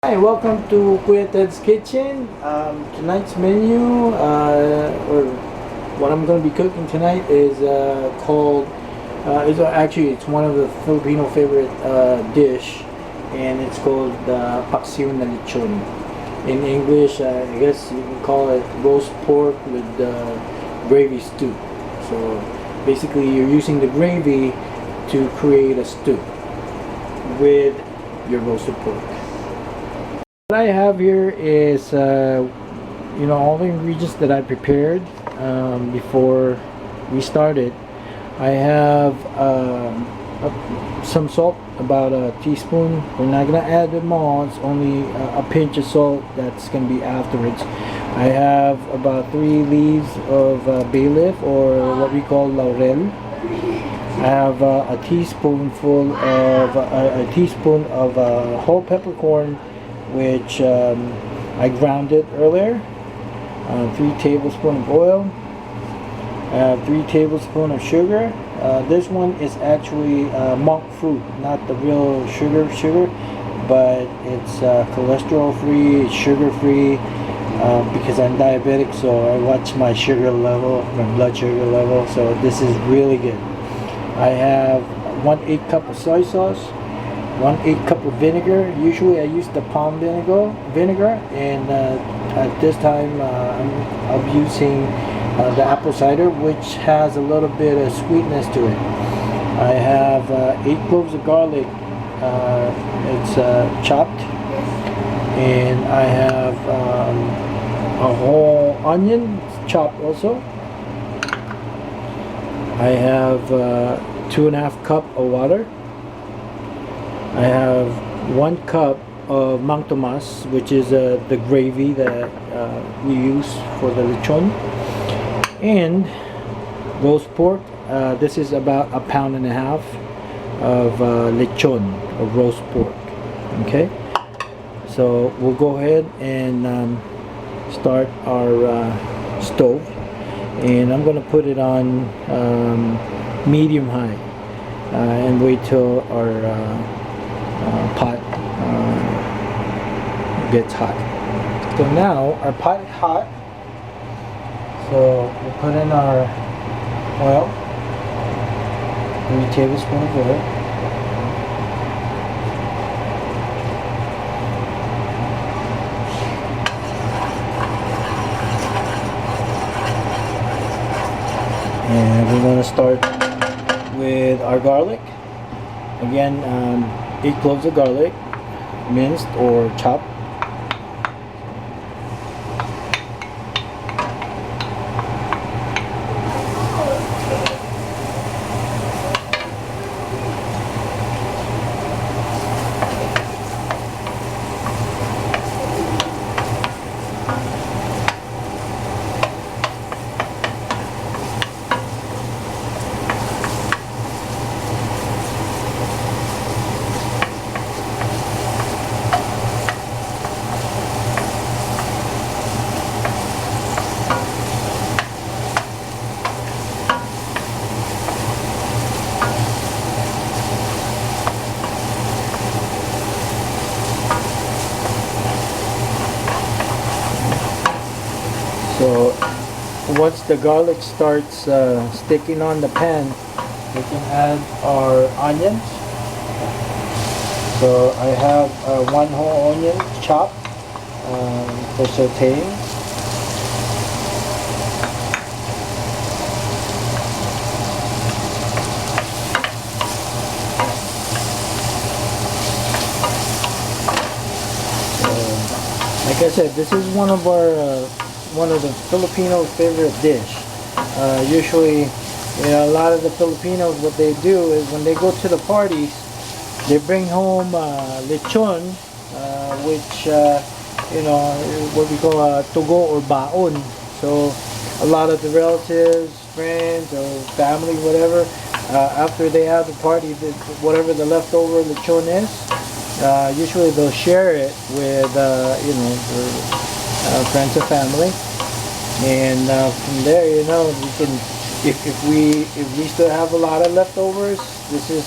Hi, welcome to Kuya Ted's Kitchen. Tonight's menu, or what I'm going to be cooking tonight, is called. It's one of the Filipino favorite dish, and it's called Paksiw na lechon. In English, I guess you can call it roast pork with gravy stew. So basically, you're using the gravy to create a stew with your roasted pork. What I have here is, all the ingredients that I prepared before we started. I have some salt, about a teaspoon. We're not gonna add them all. It's only a pinch of salt that's gonna be afterwards. I have about 3 leaves of bay leaf, or what we call laurel. I have a teaspoon of whole peppercorn, which I ground it earlier. 3 tablespoons of oil. 3 tablespoons of sugar. This one is actually monk fruit, not the real sugar, but it's cholesterol free, it's sugar free, because I'm diabetic, so I watch my sugar level, my blood sugar level. So this is really good. I have 1/8 cup of soy sauce, 1/8 cup of vinegar. Usually I use the palm vinegar, and at this time I'm using the apple cider, which has a little bit of sweetness to it. I have 8 cloves of garlic. It's chopped, and I have a whole onion chopped also. I have 2.5 cup of water. I have 1 cup of mang tomas, which is the gravy that we use for the lechon, and roast pork. This is about 1.5 pounds of lechon, of roast pork. Okay, so we'll go ahead and start our stove, and I'm going to put it on medium high, and wait till our pot gets hot. So now our pot is hot, so we'll put in our oil, 3 tablespoons of oil. And we're going to start with our garlic. Again, 8 cloves of garlic, minced or chopped. So once the garlic starts sticking on the pan, we can add our onions. So I have 1 whole onion chopped for sauteing. Like I said, this is one of the Filipino favorite dish. Usually, a lot of the Filipinos, what they do is when they go to the parties, they bring home lechon, which what we call a togo or baon. So a lot of the relatives, friends, or family, whatever, after they have the party, whatever the leftover lechon is, usually they'll share it with their friends and family, and from there, we can, if we still have a lot of leftovers, this is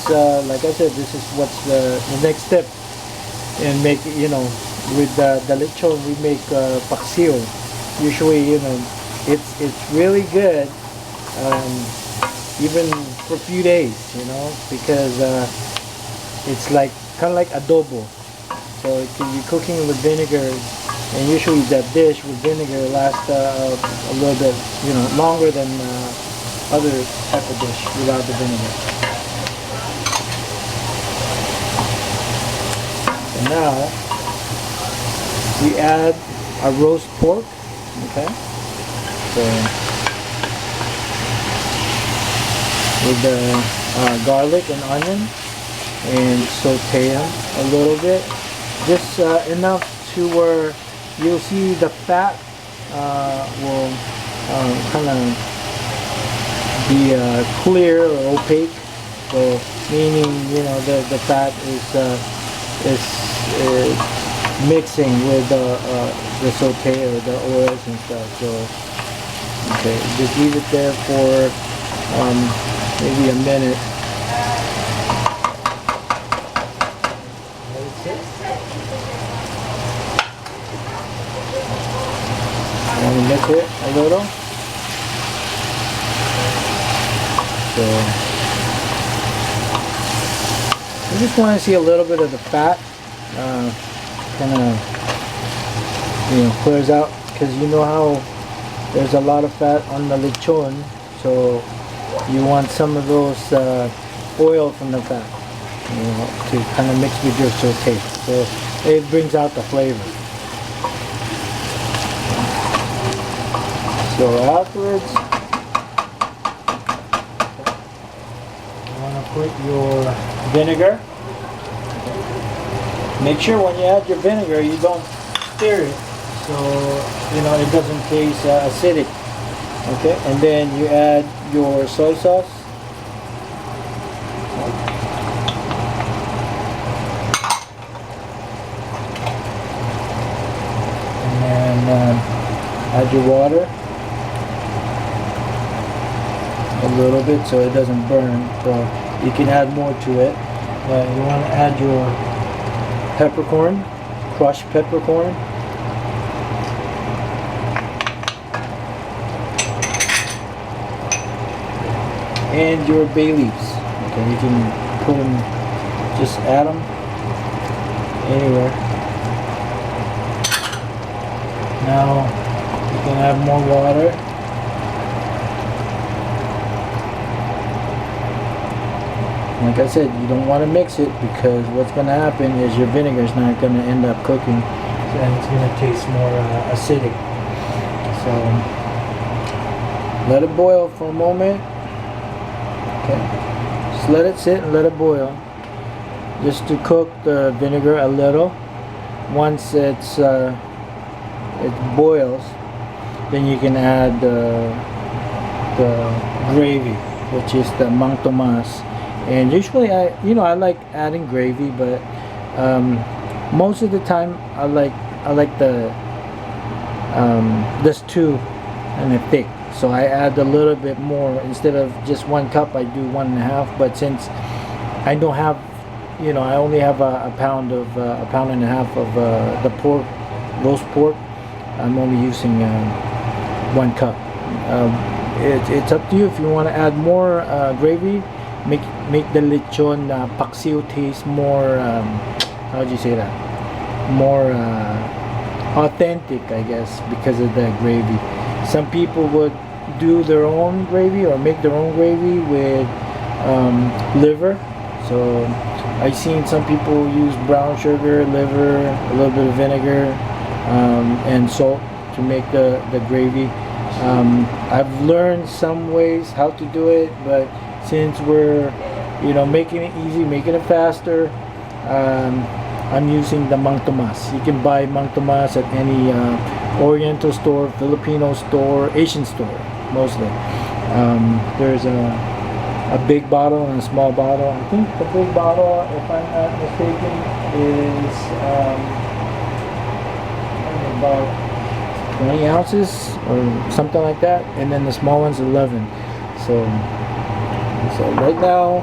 like I said, this is what's the next step in with the lechon we make paksiw. Usually, it's really good, um, even for a few days, because it's like kind of like adobo. So you're cooking with vinegar, and usually that dish with vinegar lasts a little bit, longer than other type of dish without the vinegar. And now we add a roast pork. Okay, so with the garlic and onion, and saute them a little bit, just enough to where you'll see the fat will kind of be clear or opaque. So meaning the fat is mixing with the saute or the oils and stuff. So okay, just leave it there for maybe a minute. And mix it a little. So I just want to see a little bit of the fat kind of clears out, because you know how there's a lot of fat on the lechon, so you want some of those oil from the fat to kind of mix with your saute, so it brings out the flavor. So afterwards, you want to put your vinegar. Make sure when you add your vinegar you don't stir it, so it doesn't taste acidic. Okay, and then you add your soy sauce. And then add your water a little bit so it doesn't burn. So you can add more to it. You want to add your peppercorn, crushed peppercorn. And your bay leaves. Okay, you can put them, just add them anywhere. Now you can add more water. Like I said, you don't want to mix it, because what's going to happen is your vinegar is not going to end up cooking, and it's going to taste more acidic. So let it boil for a moment. Okay, just let it sit and let it boil, just to cook the vinegar a little. Once it boils, then you can add the gravy, which is the mang tomas. And usually I like adding gravy, but most of the time I like the stew and it's thick, so I add a little bit more. Instead of just 1 cup, I do 1.5. But since I don't have, I only have a pound and a half of the pork, roast pork, I'm only using 1 cup. It's up to you if you want to add more gravy. Make the lechon paksiw taste more, how do you say that, more authentic, I guess, because of the gravy. Some people would do their own gravy or make their own gravy with liver. So I've seen some people use brown sugar, liver, a little bit of vinegar, and salt to make the gravy. I've learned some ways how to do it, but since we're making it easy, making it faster, I'm using the mang tomas. You can buy mang tomas at any Oriental store, Filipino store, Asian store mostly. There's a big bottle and a small bottle. I think the big bottle, if I'm not mistaken, is about 20 ounces or something like that, and then the small one's 11. So right now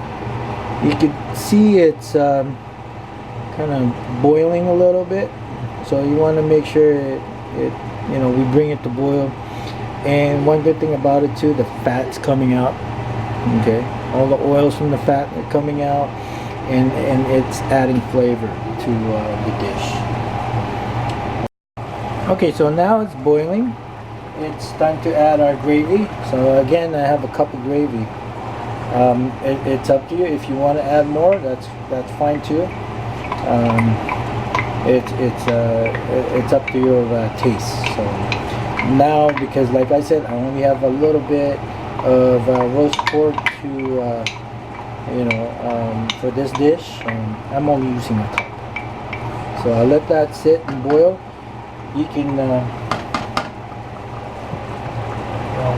you can see it's kind of boiling a little bit. So you want to make sure we bring it to boil. And one good thing about it too, the fat's coming out. Okay, all the oils from the fat are coming out, and it's adding flavor to the dish. Okay, so now it's boiling. It's time to add our gravy. So again, I have a cup of gravy. It's up to you. If you want to add more, that's fine too. It's up to your taste. So now, because like I said, I only have a little bit of roast pork to for this dish, and I'm only using a cup. So I'll let that sit and boil. You can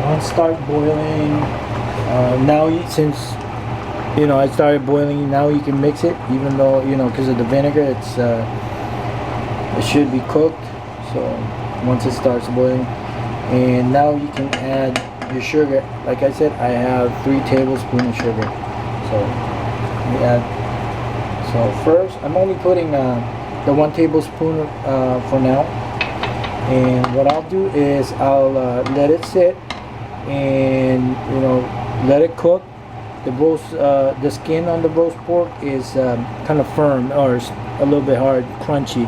once start boiling. Now since I started boiling, now you can mix it, even though because of the vinegar, it should be cooked. So once it starts boiling, and now you can add your sugar. Like I said, I have 3 tablespoons of sugar. So we add. So first, I'm only putting the 1 tablespoon for now. And what I'll do is I'll let it sit and let it cook. The skin on the roast pork is kind of firm, or a little bit hard, crunchy.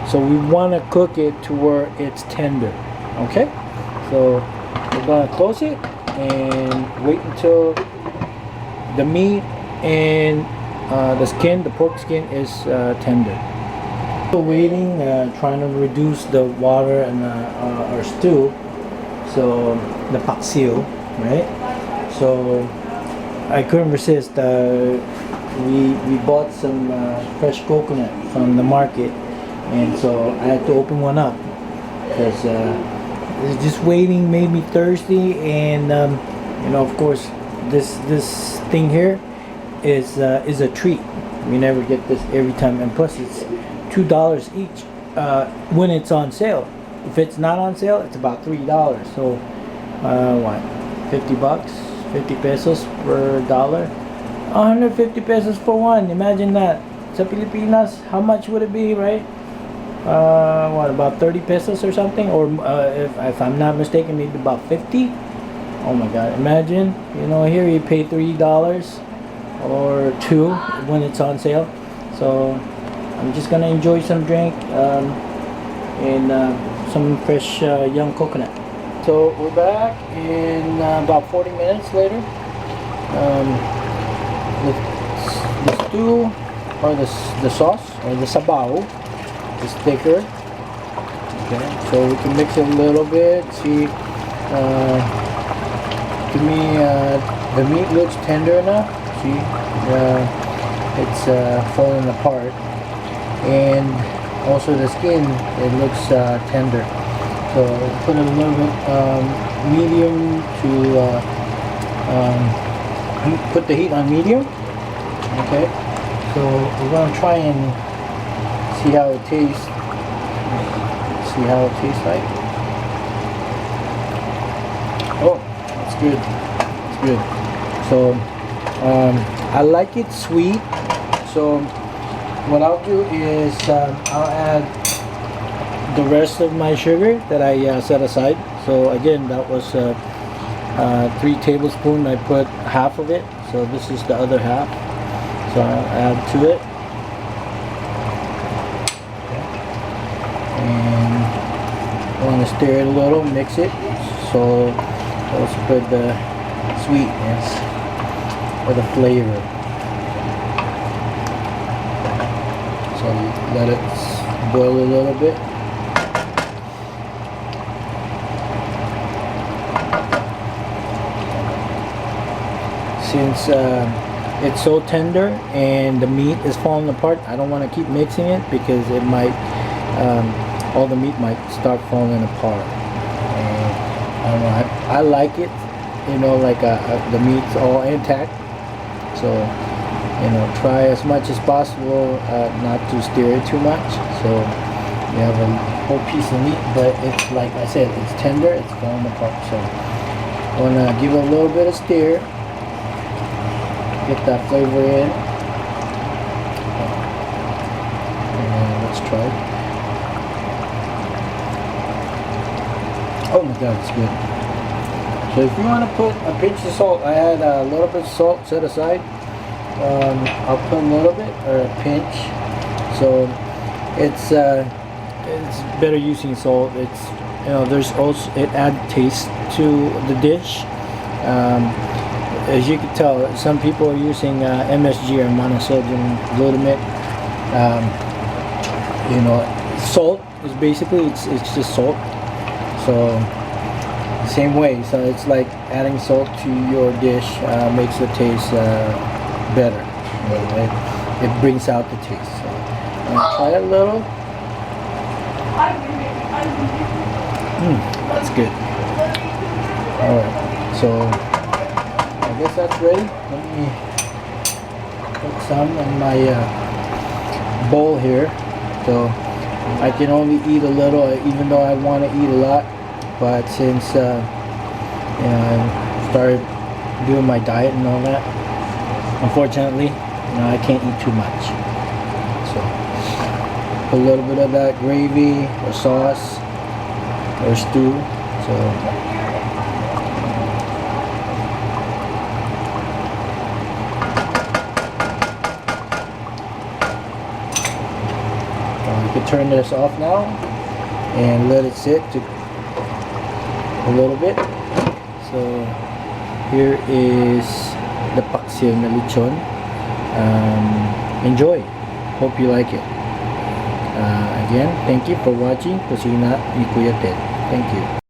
So we want to cook it to where it's tender. Okay, so we're gonna close it and wait until the meat and the pork skin is tender. So waiting, trying to reduce the water in our stew. So the Paksiw, right? So I couldn't resist. We bought some fresh coconut from the market, and so I had to open one up because just waiting made me thirsty. And of course, this thing here is a treat. We never get this every time, and plus it's $2 each when it's on sale. If it's not on sale, it's about $3. So what, 50 bucks, 50 pesos per dollar, 150 pesos for one. Imagine that. Sa Pilipinas, how much would it be, right? What, about 30 pesos or something? Or if I'm not mistaken, maybe about 50. Oh my god, imagine, here you pay $3 or $2 when it's on sale. So I'm just gonna enjoy some drink and some fresh young coconut. So we're back in about 40 minutes later. The stew, or the sauce, or the sabaw, is thicker. Okay, so we can mix it a little bit. See, to me, the meat looks tender enough. See, it's falling apart, and also the skin, it looks tender. So put it a little bit medium to put the heat on medium. Okay, so we're gonna try and see how it tastes. See how it tastes like. Oh, it's good. It's good. So I like it sweet. So what I'll do is I'll add the rest of my sugar that I set aside. So again, that was 3 tablespoons. I put half of it, so this is the other half. So I'll add to it, and I want to stir it a little, mix it, so also put the sweetness or the flavor. So let it boil a little bit. Since it's so tender and the meat is falling apart, I don't want to keep mixing it because it might, all the meat might start falling apart. And I don't know, I like it, like the meat's all intact. So, try as much as possible not to stir it too much. So you have a whole piece of meat, but it's, like I said, it's tender, it's falling apart. So I want to give it a little bit of stir. Get that flavor in. And let's try it. Oh my god, it's good. So if you want to put a pinch of salt, I had a little bit of salt set aside. I'll put a little bit or a pinch. So it's better using salt. It's, you know, there's also, it adds taste to the dish. As you can tell, some people are using MSG or monosodium glutamate. You know, salt is basically it's just salt. So same way. So it's like adding salt to your dish makes the taste better. You know, it brings out the taste. So try a little. That's good. Alright, so I guess that's ready. Let me put some in my bowl here. So I can only eat a little, even though I want to eat a lot. But since you know, I started doing my diet and all that, unfortunately, you know, I can't eat too much. So a little bit of that gravy or sauce or stew. So you can turn this off now and let it sit to a little bit. So here is the Paksiw na lechon. Enjoy. Hope you like it. Again, thank you for watching. Kusina ni Kuya Ted. Thank you.